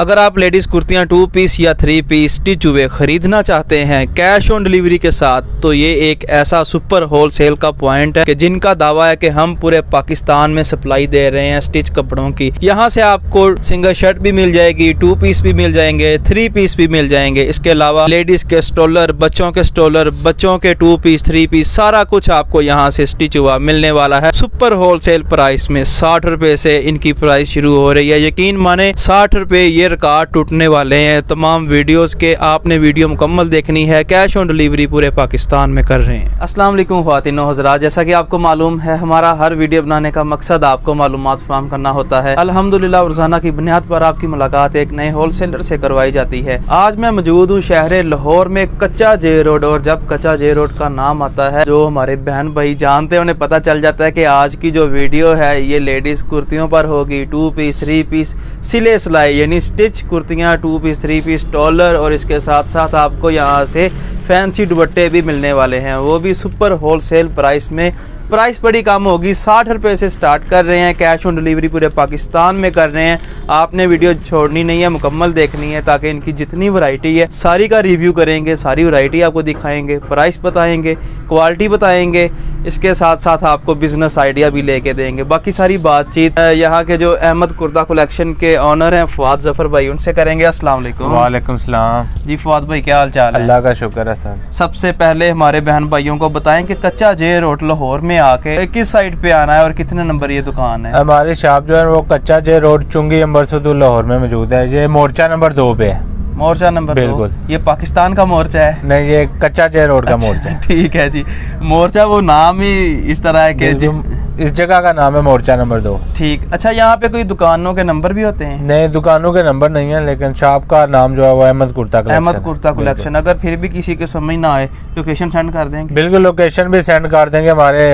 अगर आप ladies कुर्तियाँ 2 piece या 3 पीस स्टिच हुए ख़रीदना चाहते हैं कैश ऑन डिलीवरी के साथ, तो ये एक ऐसा सुपर होलसेल का पॉइंट है कि जिनका दावा है कि हम पूरे पाकिस्तान में सप्लाई दे रहे हैं स्टिच कपड़ों की। यहाँ से आपको सिंगल शर्ट भी मिल जाएगी, 2 पीस भी मिल जाएंगे, 3 पीस भी मिल जाएंगे। इसके अलावा लेडीज़ के स्टॉलर, बच्चों के स्टॉलर, बच्चों के 2 पीस 3 पीस सारा कुछ आपको यहाँ से स्टिच हुआ मिलने वाला है सुपर होलसेल प्राइस में। 60 रुपये से इनकी प्राइस शुरू हो रही है। यकीन माने 60 रुपये ये रिकॉर्ड टूटने वाले हैं तमाम वीडियोस के। आपने वीडियो मुकम्मल देखनी है। कैश ऑन डिलीवरी पूरे पाकिस्तान में कर रहे हैं। अस्सलाम वालेकुम ख्वातीन व हज़रात, जैसा कि आपको मालूम है हमारा हर वीडियो बनाने का मकसद आपको मालूमात फराहम करना होता है। अल्हम्दुलिल्लाह रोज़ाना की बुनियाद पर आपकी मुलाकात एक नए होलसेलर से करवाई जाती है। आज मैं मौजूद हूँ शहर लाहौर में कच्चा जे रोड, और जब कच्चा जे रोड का नाम आता है जो हमारे बहन भाई जानते हैं उन्हें पता चल जाता है कि आज की जो वीडियो है ये लेडीज़ कुर्तियों पर होगी। 2 पीस 3 पीस सिले सिलाई यानी स्टिच कुर्तियाँ, 2 पीस 3 पीस डॉलर, और इसके साथ साथ आपको यहाँ से फैंसी दुपट्टे भी मिलने वाले हैं, वो भी सुपर होलसेल प्राइस में। प्राइस बड़ी कम होगी, 60 रुपये से स्टार्ट कर रहे हैं। कैश ऑन डिलीवरी पूरे पाकिस्तान में कर रहे हैं। आपने वीडियो छोड़नी नहीं है, मुकम्मल देखनी है ताकि इनकी जितनी वैरायटी है सारी का रिव्यू करेंगे, सारी वैरायटी आपको दिखाएंगे, प्राइस बताएंगे, क्वालिटी बताएंगे, इसके साथ साथ आपको बिजनेस आइडिया भी लेके देंगे। बाकी सारी बातचीत यहाँ के जो अहमद कुर्ता कलेक्शन के ऑनर हैं फवाद जफर भाई, उनसे करेंगे। अस्सलाम वालेकुम। वालेकुम सलाम जी। फवाद भाई क्या हाल चाल है? अल्लाह का शुक्र है सर। सबसे पहले हमारे बहन भाइयों को बताएं कि कच्चा जे रोड लाहौर में आके किस साइड पे आना है और कितने नंबर ये दुकान है? हमारी शॉप जो है वो कच्चा जे रोड चुंगी अंबर सदुल लाहौर में मौजूद है। ये मोर्चा नंबर 2 पे है। मोर्चा नंबर 2? बिल्कुल। ये पाकिस्तान का मोर्चा है? नहीं, ये कच्चा जे रोड का मोर्चा है। ठीक है जी। मोर्चा वो नाम ही इस तरह है कि इस जगह का नाम है मोर्चा नंबर 2। ठीक। अच्छा, यहाँ पे कोई दुकानों के नंबर भी होते हैं? नहीं, दुकानों के नंबर नहीं है, लेकिन शॉप का नाम जो है वो अहमद कुर्ता कलेक्शन। अहमद कुर्ता कलेक्शन। अगर फिर भी किसी के समझ ना आए लोकेशन सेंड कर देंगे? बिल्कुल, लोकेशन भी सेंड कर देंगे। हमारे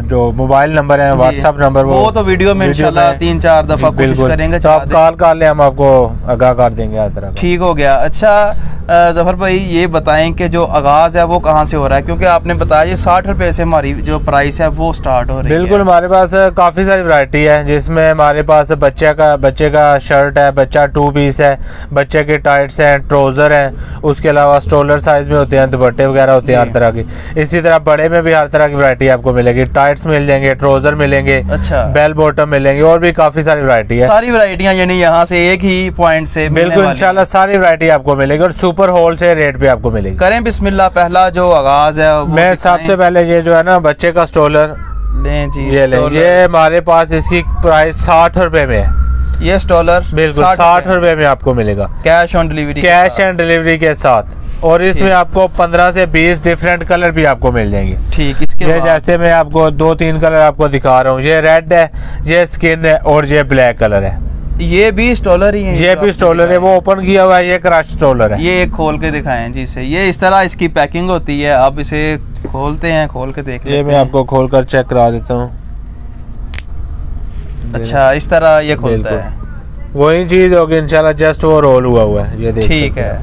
जो मोबाइल नंबर है, व्हाट्सएप नंबर, वो तो वीडियो में इंशाल्लाह 3-4 दफा कोशिश करेंगे। तो आप कॉल कर ले, हम आपको आगाह कर देंगे हर तरह। ठीक हो गया। अच्छा जफर भाई ये बताएं कि जो आगाज़ है वो कहाँ से हो रहा है, क्योंकि आपने बताया ये 60 रुपये से हमारी जो प्राइस है वो स्टार्ट हो रही है। बिल्कुल, हमारे पास काफ़ी सारी वैरायटी है, जिसमें हमारे पास बच्चे का शर्ट है, बच्चा 2 पीस है, बच्चे के टाइट्स हैं, ट्राउज़र हैं, उसके अलावा स्टोलर साइज में होते हैं, दुपट्टे वगैरह होते हैं हर तरह की। इसी तरह बड़े में भी हर तरह की वैरायटी आपको मिलेगी। टाइट्स मिल जाएंगे, ट्राउज़र मिलेंगे, अच्छा, बेल बॉटम मिलेंगे, और भी काफ़ी सारी वैरायटी है। सारी वैरायटियाँ यानी यहाँ से एक ही पॉइंट से बिल्कुल इंशाल्लाह सारी वैरायटी आपको मिलेगी और सुपर होलसेल रेट पे आपको मिलेगी। करें बिस्मिल्लाह। पहला जो आगाज है मैं सबसे पहले ये जो है ना बच्चे का स्टोलर लें जी। ये लें। ये हमारे पास इसकी प्राइस 60 रुपए में है। ये स्टॉलर बिल्कुल 60 रुपए में आपको मिलेगा, कैश ऑन डिलीवरी के साथ। और इसमें आपको 15 से 20 डिफरेंट कलर भी आपको मिल जाएंगे। ठीक। इसके ये जैसे मैं आपको 2-3 कलर आपको दिखा रहा हूँ। ये रेड है, ये स्किन है, और ये ब्लैक कलर है। ये भी स्टॉलर ही है? ये भी स्टॉलर है, वो ओपन किया हुआ है। ये क्रश स्टॉलर है। ये खोल के दिखाएं जी से। ये इस तरह इसकी पैकिंग होती है। अब इसे खोलते हैं, खोल के देख लेते हैं। ये मैं आपको खोल कर चेक करा देता हूँ। अच्छा, इस तरह ये खोलता है। वही चीज होगी इंशाल्लाह, जस्ट वो रोल हुआ है। ये देखिए। ठीक है।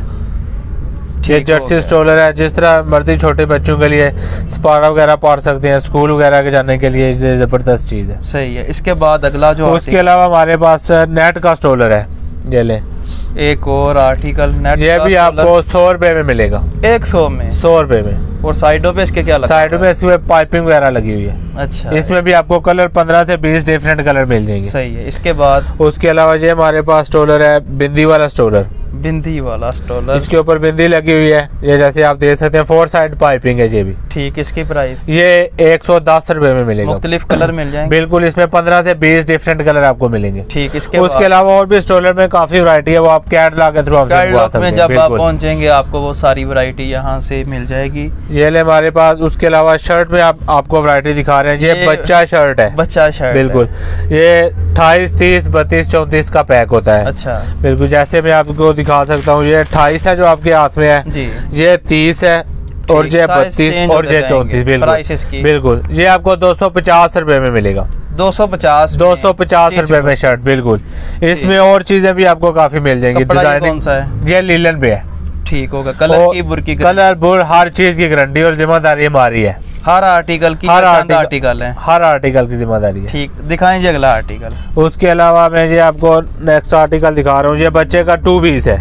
ये जर्सी स्टॉलर है। जिस तरह मर्जी छोटे बच्चों के लिए स्पारा वगैरह पढ़ सकते हैं, स्कूल वगैरह के जाने के लिए जबरदस्त चीज है। सही है। इसके बाद अगला जो, उसके अलावा हमारे पास नेट का स्टॉलर है। ये ले एक और आर्टिकल नेट। ये भी आपको 100 रुपए में मिलेगा। 100 में? 100 रुपए में। और साइडों पे इसके क्या लगा? साइडों पे इसमें पाइपिंग वगैरह लगी हुई है। अच्छा। इसमें भी आपको कलर 15 से 20 डिफरेंट कलर मिल जाएंगे। सही है। इसके बाद उसके अलावा ये हमारे पास स्टॉलर है, बिंदी वाला स्टॉलर। बिंदी वाला स्टॉलर, इसके ऊपर बिंदी लगी हुई है। ये जैसे आप देख सकते हैं 4 साइड पाइपिंग है ये भी। ठीक। इसकी प्राइस? ये 110 रुपए में मिलेगा। मुख्तलिफ कलर मिल जाएंगे? बिल्कुल, इसमें 15 से 20 डिफरेंट कलर आपको मिलेंगे। ठीक। इसके उसके अलावा और भी स्टॉलर में काफी वैरायटी है, वो आप कैटलॉग के थ्रू में जब आप पहुंचेंगे आपको वो सारी वैरायटी यहाँ से मिल जाएगी। ये ले हमारे पास। उसके अलावा शर्ट में आपको वैरायटी दिखा रहे हैं। ये बच्चा शर्ट है। बच्चा शर्ट बिल्कुल। ये 28, 30, 32, 34 का पैक होता है। अच्छा। बिल्कुल, जैसे मैं आपको दिखा सकता हूँ। ये 28 है जो आपके हाथ में है जी। ये 30 है, और ये 32 और ये 34। बिल्कुल। ये आपको 250 रुपए में मिलेगा। 250 रुपए में शर्ट। बिल्कुल। इसमें और चीजें भी आपको काफी मिल जाएंगी। डिजाइनिंग ये लीलन पे है। ठीक होगा। कलर की बुर की कलर बुर हर चीज की गारंटी और जिम्मेदारी हमारी है। हर आर्टिकल की आर्टिकल है, हर आर्टिकल की जिम्मेदारी है। ठीक, दिखाएं जी अगला आर्टिकल। उसके अलावा मैं ये आपको नेक्स्ट आर्टिकल दिखा रहा हूँ। ये बच्चे का 2 पीस है।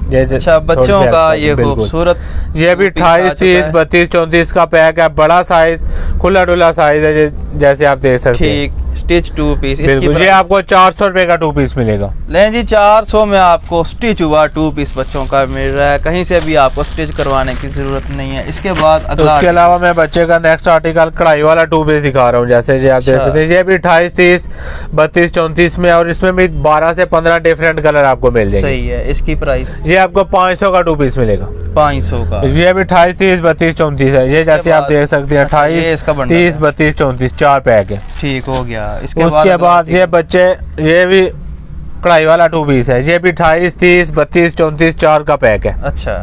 अच्छा, बच्चों का ये खूबसूरत, ये भी 28, 30, 32, 34 का पैक है। बड़ा साइज, खुला डुला साइज है, जैसे आप देख सकते हैं। ठीक, स्टिच 2 पीस। ये आपको 400 रुपए का 2 पीस मिलेगा। लें जी, 400 में आपको स्टिच हुआ 2 पीस बच्चों का मिल रहा है। कहीं से भी आपको स्टिच करवाने की जरूरत नहीं है। इसके बाद अगला, उसके अलावा मैं बच्चे का नेक्स्ट आर्टिकल कढ़ाई वाला 2 पीस दिखा रहा हूँ। जैसे आप देख सकते हैं, ये भी 28, 30, 32, 34 में, और इसमें भी 12 से 15 डिफरेंट कलर आपको मिल जाएंगे। सही है। इसकी प्राइस ये आपको 500 का 2 पीस मिलेगा। 500 का। ये भी 28, 30, 32, 34 है। ये जैसे आप देख सकते हैं 28, 30, 32, 34 4 पैक है। ठीक हो गया। उसके बाद ये बच्चे, ये भी कढ़ाई वाला 2 पीस है। ये भी 28, 30, 32, 34 4 का पैक है। अच्छा,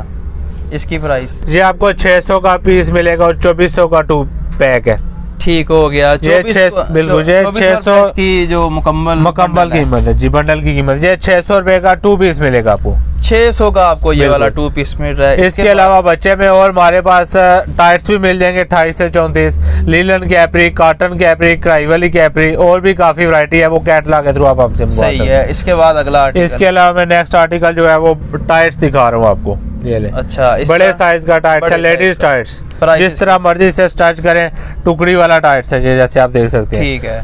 इसकी प्राइस ये आपको 600 का पीस मिलेगा और 2400 का 2 पैक है। ठीक हो गया। ये बिल्कुल, ये 600 की जो मुकम्मल कीमत है जी, बंडल की कीमत। ये 600 रुपए का 2 पीस मिलेगा आपको। 600 का आपको ये वाला 2 पीस मिल रहा है। इसके अलावा बच्चे में और हमारे पास टाइट्स भी मिल जाएंगे 28 से 34, लीलन कैपरी, कॉटन कैपरी, कढ़ाई वाली कैपरी, और भी काफी वैरायटी है। वो कैटलॉग के थ्रू आप हमसे मंगवा सकते हैं। सही है। इसके बाद अगला आर्टिकल। इसके अलावा मैं नेक्स्ट आर्टिकल जो है वो टाइट्स दिखा रहा हूँ आपको। ये ले। अच्छा, बड़े साइज का टाइट्स है, लेडीज टाइट्स, जिस तरह मर्जी से स्टार्च करें। टुकड़ी वाला टाइट्स है, जैसे आप देख सकते हैं। ठीक है।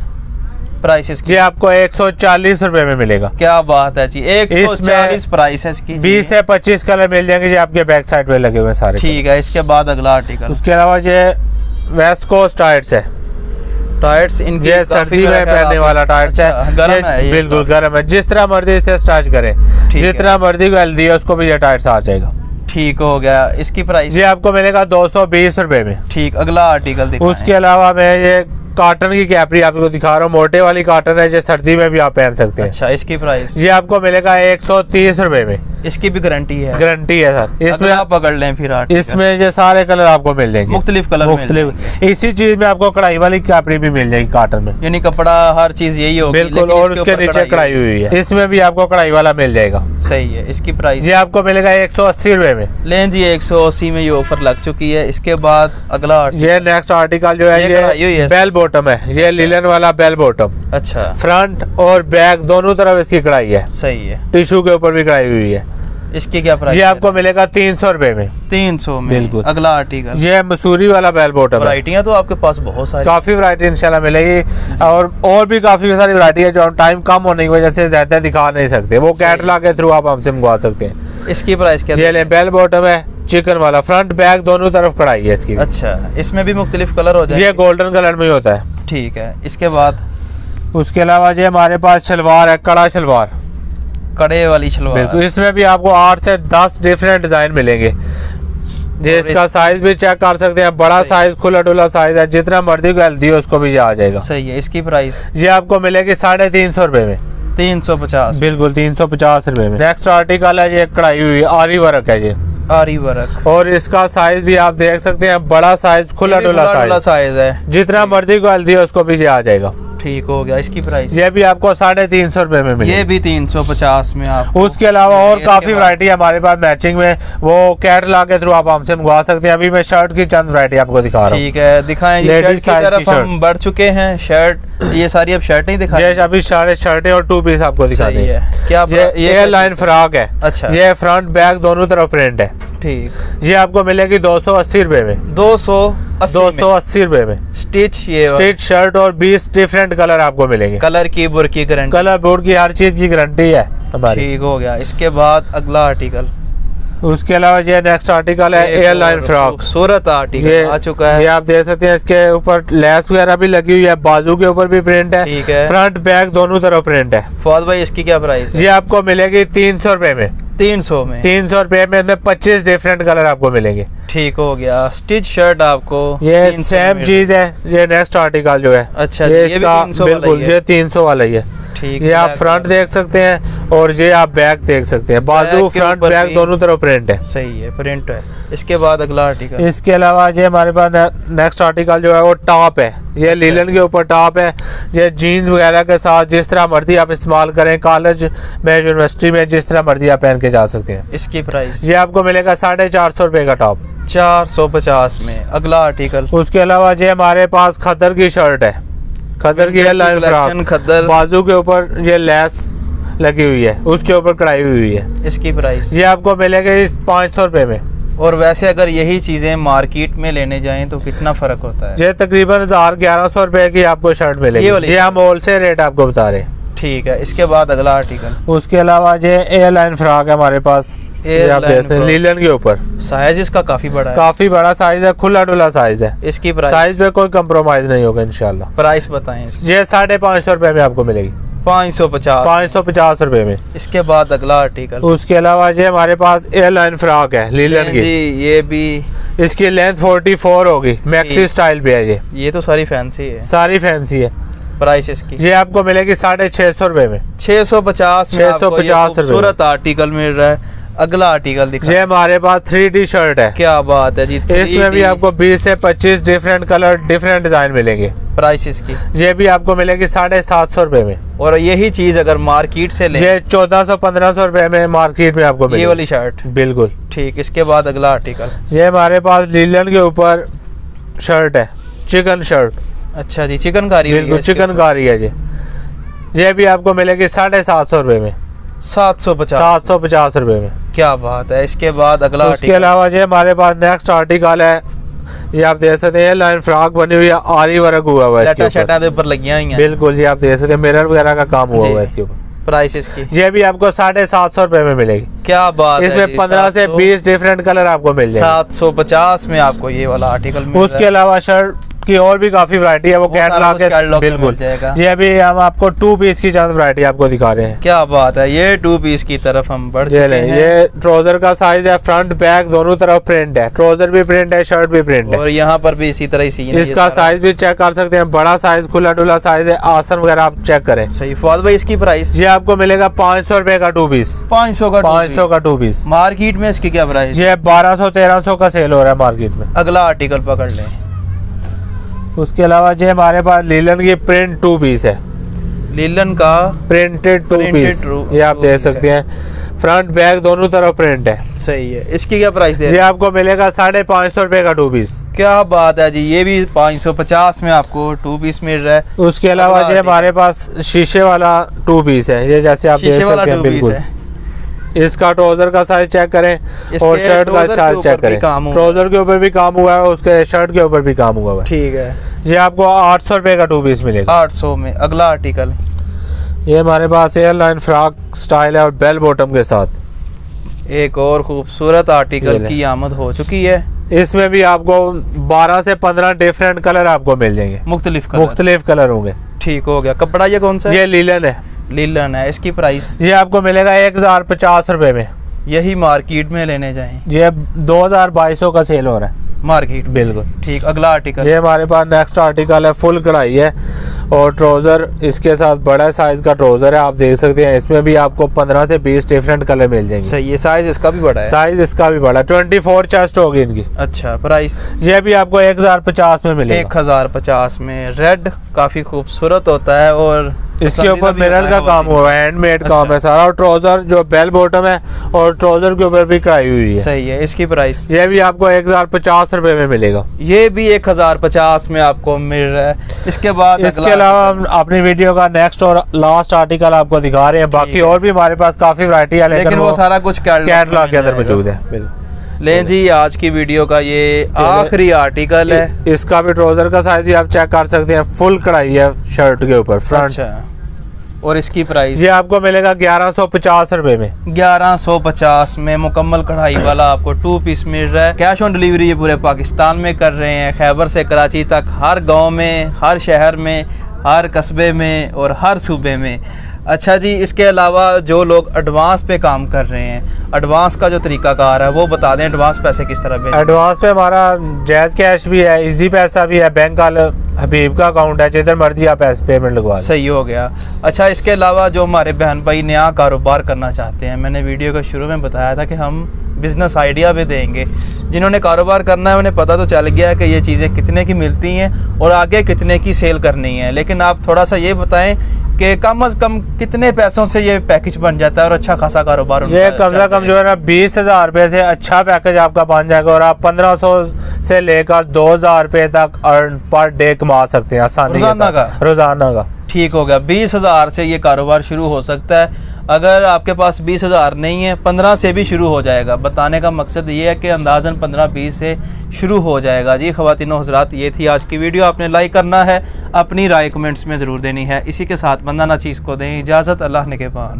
प्राइस ये आपको 140 रुपए में मिलेगा। क्या बात है जी, 140 प्राइस है इसकी। 20 से 25 कलर मिल जाएंगे जी, आपके बैक साइड पे लगे हुए सारे। ठीक है। इसके बाद अगला आर्टिकल। उसके अलावा ये वेस्ट कोस्ट टाइट्स है। टाइट्स इनके ये सर्दी में पहनने वाला टाइट्स है। गर्म है, बिल्कुल गर्म है। जिस तरह मर्जी से स्टार्च करें, जितना मर्जी को हेल्दी है उसको भी ये टाइट्स आ जाएगा। ठीक हो गया। इसकी प्राइस ये आपको मिलेगा 220 रुपए में। ठीक, अगला आर्टिकल दिखाएं। उसके अलावा मैं ये कॉटन की कैपरी आपको दिखा रहा हूँ। मोटे वाली कॉटन है, जो सर्दी में भी आप पहन सकते हैं। अच्छा, इसकी प्राइस ये आपको मिलेगा 130 रुपए में। इसकी भी गारंटी है? गारंटी है सर। इसमें आप पकड़ लें फिर इसमें ये सारे कलर आपको मिल जाएंगे, मुख्तलिफ कलर मुख्तलिफ। इसी चीज में आपको कढ़ाई वाली कैपरी भी मिल जाएगी कॉटन में, यानी कपड़ा हर चीज यही होगी। बिल्कुल, और उसके नीचे कढ़ाई हुई है। इसमें भी आपको कढ़ाई वाला मिल जाएगा। सही है। इसकी प्राइस ये आपको मिलेगा 180 रुपए में। लें जी, 180 में ये ऑफर लग चुकी है। इसके बाद अगला ये नेक्स्ट आर्टिकल जो है ये बेल बॉटम है। ये लिलन वाला बेल बॉटम। अच्छा, फ्रंट और बैक दोनों तरफ इसकी कढ़ाई है। सही है। टिश्यू के ऊपर भी कढ़ाई हुई है। इसकी क्या प्राइस? ये आपको मिलेगा 300 रुपए में। 300 में। बिल्कुल। अगला आर्टिकल ये मसूरी वाला बेल बॉटम। वैरायटियां तो आपके पास बहुत सारी, काफी वैरायटी इंशाल्लाह मिलेगी, और भी काफी सारी वैरायटी है जो हम टाइम कम होने की वजह से ज्यादा दिखा नहीं सकते। वो कैटलॉग के थ्रू आप हमसे मंगवा सकते हैं। इसकी प्राइस क्या? ये बेल बॉटम है, चिकन वाला, फ्रंट बैक दोनों तरफ कढ़ाई है इसकी। अच्छा, इसमें भी मुख्तलिफ कलर हो जाएंगे? ये गोल्डन कलर में होता है। ठीक है। इसके बाद उसके अलावा ये हमारे पास शलवार है, कड़ा शलवार, कड़े वाली शलवार। बिल्कुल। इसमें भी आपको 8 से 10 डिफरेंट डिजाइन मिलेंगे। ये इसका साइज भी चेक कर सकते हैं। बड़ा साइज, खुला डुला साइज है, जितना मर्जी को हेल्दी हो उसको भी आ जाएगा। सही है। इसकी प्राइस ये आपको मिलेगी 350 रुपए में। 350? बिल्कुल, 350 रुपए में। नेक्स्ट आर्टिकल है, ये कढ़ाई हुई आरी वर्क है। ये आरी वर्क, और इसका साइज भी आप देख सकते हैं। बड़ा साइज, खुला डुला साइज है, जितना मर्जी को हेल्दी हो उसको भी आ जाएगा। ठीक हो गया। इसकी प्राइस? ये भी आपको 350 रुपए में मिलेगा। ये भी 350 में आपको। उसके अलावा और काफी वैरायटी है हमारे पास मैचिंग में, वो कैटलॉग के थ्रू आप हमसे मंगवा सकते हैं। अभी मैं शर्ट की चंद वैरायटी आपको दिखा रहा हूँ। ठीक है, दिखाएं। शर्ट की तरफ हम बढ़ चुके हैं। शर्ट, ये सारी अब शर्ट नहीं दिखाएं? अभी सारे शर्टें और 2 पीस आपको दिखा देंगे। क्या ये एयरलाइन फ्रॉक है। अच्छा, ये फ्रंट बैक दोनों तरफ प्रिंट है। ठीक, ये आपको मिलेगी 280 रुपए में। 280 रुपए में। स्टिच शर्ट और 20 डिफरेंट कलर आपको मिलेंगे। कलर की बोर्ड की गारंटी? कलर बोर्ड की हर चीज की गारंटी है हमारी। ठीक हो गया। इसके बाद अगला आर्टिकल। उसके अलावा ये नेक्स्ट आर्टिकल है एयरलाइन फ्रॉक। खूबसूरत आर्टिकल आ चुका है। ये आप देख सकते हैं, इसके ऊपर लेस वगैरह भी लगी हुई है, बाजू के ऊपर भी प्रिंट है। ठीक है। फ्रंट बैक दोनों तरफ प्रिंट है। फौद भाई, इसकी क्या प्राइस है? ये आपको मिलेगी 300 रुपए में। 300 में? 300 रुपए में 25 डिफरेंट कलर आपको मिलेंगे। ठीक हो गया। स्टिच शर्ट आपको ये सेम चीज है। ये नेक्स्ट आर्टिकल जो है, अच्छा, ये भी 300 बिल्कुल, ये 300 वाला ही है। ठीक, ये आप फ्रंट देख सकते हैं और ये आप बैक देख सकते हैं, बाजू फ्रंट बैक दोनों तरफ प्रिंट है। सही है, प्रिंट है। इसके बाद अगला आर्टिकल, इसके अलावा ये हमारे पास नेक्स्ट आर्टिकल जो है वो टॉप है। ये लीलन के ऊपर टॉप है। ये जीन्स वगैरह के साथ जिस तरह मर्जी आप इस्तेमाल करें, कॉलेज में, यूनिवर्सिटी में, जिस तरह मर्जी आप पहन के जा सकते हैं। इसकी प्राइस ये आपको मिलेगा 450 रुपए का टॉप, 450 में। अगला आर्टिकल, उसके अलावा ये हमारे पास खद्दर की शर्ट है, खद्दर की लाइन फ्रॉक, खद्दर, बाजू के ऊपर ये लेस लगी हुई है, उसके ऊपर कढ़ाई हुई है। इसकी प्राइस ये आपको मिलेगा 500 रुपए में। और वैसे अगर यही चीजें मार्केट में लेने जाएं तो कितना फर्क होता है? ये तकरीबन 1100 रुपए की आपको शर्ट मिलेगी। ये हम होलसेल रेट आपको बता रहे हैं। ठीक है। इसके बाद अगला आर्टिकल, उसके अलावा ये एयरलाइन फ्रॉक है हमारे पास, लीलन के ऊपर। साइज इसका काफी बड़ा है, काफी बड़ा साइज है, खुला डुला साइज है। इसकी प्राइस, साइज पे कोई कम्प्रोमाइज नहीं होगा इंशाल्लाह। प्राइस बताएं। ये 550 रुपए में आपको मिलेगी, 550 रुपए में। इसके बाद अगला आर्टिकल, उसके अलावा ये हमारे पास एयरलाइन फ्रॉक है लीलन की। ये भी इसकी लेंथ 44 होगी, मैक्सी स्टाइल पे है ये तो सारी फैंसी है, सारी फैंसी है। प्राइस इसकी ये आपको मिलेगी 650 रुपए में, 650 में। 650 खूबसूरत आर्टिकल मिल रहा है। अगला आर्टिकल दिखा, ये हमारे पास 3D शर्ट है। क्या बात है जी, इसमें भी आपको 20 से 25 डिफरेंट कलर, डिफरेंट डिजाइन मिलेंगे। प्राइस इसकी, ये भी आपको मिलेगी 750 रुपए में। और यही चीज अगर मार्केट से लें, ये 1400-1500 रुपए में मार्केट में आपको मिलेगी ये वाली शर्ट। बिल्कुल ठीक। इसके बाद अगला आर्टिकल, ये हमारे पास लीलन के ऊपर शर्ट है, चिकन शर्ट। अच्छा जी, चिकनकारी, बिल्कुल चिकनकारी है जी। ये भी आपको मिलेगी 750 रुपए में, 750 रुपए में। क्या बात है। इसके बाद अगला, उसके अलावा ये हमारे पास नेक्स्ट आर्टिकल है, ये आप देख सकते हैं, लाइन फ्रॉक बनी हुई है, आरी वर्क हुआ हुआ है, ऊपर लगी हुई हैं। बिल्कुल, ये आप देख सकते हैं, मिरर वगैरह का काम हुआ हुआ है इसके ऊपर। प्राइस इसकी, ये भी आपको 750 रुपए में मिलेगी। क्या बात है। इसमें 15 से 20 डिफरेंट कलर आपको मिल जाएंगे। 750 में आपको ये वाला आर्टिकल मिल रहा है। उसके अलावा शर्ट की और भी काफी वैरायटी है, वो कैटलॉग है। बिल्कुल, ये अभी हम आपको 2 पीस की ज्यादा वैरायटी आपको दिखा रहे हैं। क्या बात है। ये 2 पीस की तरफ हम बढ़ चुके हैं। ये ट्राउजर का साइज है, फ्रंट बैक दोनों तरफ प्रिंट है, ट्राउजर भी प्रिंट है, शर्ट भी प्रिंट है। और यहाँ पर भी इसी तरह ही सीन है। इसका साइज भी चेक कर सकते हैं, बड़ा साइज, खुला डुला साइज है, आसन वगैरह आप चेक करें। सही। फवाद भाई, इसकी प्राइस? ये आपको मिलेगा 500 रुपए का 2 पीस, 500 का 2 पीस। मार्केट में इसकी क्या प्राइस? ये 1200-1300 का सेल हो रहा है मार्केट में। अगला आर्टिकल पकड़ लें। उसके अलावा ये हमारे पास लीलन की प्रिंट 2 पीस है, लीलन का प्रिंटेड 2 पीस। ये आप देख सकते हैं, फ्रंट बैक दोनों तरफ प्रिंट है। सही है। इसकी क्या प्राइस दे? ये आपको मिलेगा 550 रुपए का 2 पीस। क्या बात है जी, ये भी 550 में आपको 2 पीस मिल रहा है। उसके अलावा ये हमारे पास शीशे वाला 2 पीस है, ये जैसे आप देख सकते हैं। बिल्कुल, इसका ट्राउजर का साइज चेक करें और शर्ट का साइज चेक करें। ट्राउजर के ऊपर भी काम हुआ है, उसके शर्ट के ऊपर भी काम हुआ है। ठीक है। ये आपको 800 रुपए का 2 पीस मिलेगा, 800 में। अगला आर्टिकल, ये हमारे पास एयरलाइन फ्रॉक स्टाइल है और बेल बॉटम के साथ एक और खूबसूरत आर्टिकल की आमद हो चुकी है। इसमें भी आपको 12 से 15 डिफरेंट कलर आपको मिल जाएंगे, मुख्तलिफ कलर होंगे। ठीक हो गया। कपड़ा ये कौन सा है? ये लीलन है, लीलन है। इसकी प्राइस? ये आपको मिलेगा 1050 रुपए में। यही मार्केट में लेने जाएं, ये 2200 का सेल हो रहा है मार्केट। बिल्कुल। ठीक। अगला आर्टिकल, ये हमारे पास नेक्स्ट आर्टिकल है, फुल कढ़ाई है और ट्राउजर इसके साथ बड़ा साइज का ट्राउजर है, आप देख सकते हैं। इसमें भी आपको 15 से 20 डिफरेंट कलर मिल जाएंगे। सही है। साइज इसका भी बड़ा है? साइज इसका भी बड़ा, 24 चेस्ट होगी इनकी। अच्छा। प्राइस? ये भी आपको 1050 में मिलेगा, 1050 में। रेड काफी खूबसूरत होता है और इसके ऊपर मिरर का काम हुआ है, हैंडमेड काम है सारा। और ट्राउजर जो बेल बॉटम है और ट्राउजर के ऊपर भी कढ़ाई हुई है। सही है। इसकी प्राइस? ये भी आपको 1050 रुपए में मिलेगा। ये भी 1050 में आपको मिल रहा है। इसके बाद इसके अलावा हम अपनी वीडियो का नेक्स्ट और लास्ट आर्टिकल आपको दिखा रहे हैं। बाकी और भी हमारे पास काफी वैरायटी है, लेकिन वो सारा कुछ कैटलॉग के अंदर मौजूद है। लें जी, आज की वीडियो का ये आखिरी आर्टिकल है। इसका भी ट्राउजर का साइज भी आप चेक कर सकते हैं, फुल कढ़ाई है शर्ट के ऊपर, फ्रंट। अच्छा। और इसकी प्राइस? ये आपको मिलेगा 1150 रुपए में, 1150 में मुकम्मल कढ़ाई वाला आपको 2 पीस मिल रहा है। कैश ऑन डिलीवरी ये पूरे पाकिस्तान में कर रहे हैं, खैबर से कराची तक, हर गांव में, हर शहर में, हर कस्बे में और हर सूबे में। अच्छा जी, इसके अलावा जो लोग एडवांस पे काम कर रहे हैं, एडवांस का जो तरीकाकार है वो बता दें। एडवांस पैसे किस तरह पे? एडवांस पे हमारा जायज़ कैश भी है, इजी पैसा भी है, बैंक हबीब का अकाउंट है, जिधर मर्जी आप ऐसे पेमेंट लगवा। सही हो गया। अच्छा, इसके अलावा जो हमारे बहन भाई नया कारोबार करना चाहते हैं, मैंने वीडियो के शुरू में बताया था कि हम बिज़नेस आइडिया भी देंगे। जिन्होंने कारोबार करना है उन्हें पता तो चल गया है कि ये चीज़ें कितने की मिलती हैं और आगे कितने की सेल करनी है, लेकिन आप थोड़ा सा ये बताएं कि कम से कम कितने पैसों से ये पैकेज बन जाता है और अच्छा खासा कारोबार। ये कम से कम जो है ना 20,000 रुपये से अच्छा पैकेज आपका बन जाएगा और आप 1500 से लेकर 2,000 रुपये तक अर्न पर डे कमा सकते हैं आसानी रोजाना का। ठीक हो गया, 20,000 से ये कारोबार शुरू हो सकता है। अगर आपके पास 20,000 नहीं है, 15 से भी शुरू हो जाएगा। बताने का मकसद ये है कि अंदाज़न 15-20 से शुरू हो जाएगा। जी ख़वातीनो हज़रात, ये थी आज की वीडियो। आपने लाइक करना है, अपनी राय कमेंट्स में ज़रूर देनी है। इसी के साथ बंदा ना चीज़ को दें इजाज़त। अल्लाह निगहबान।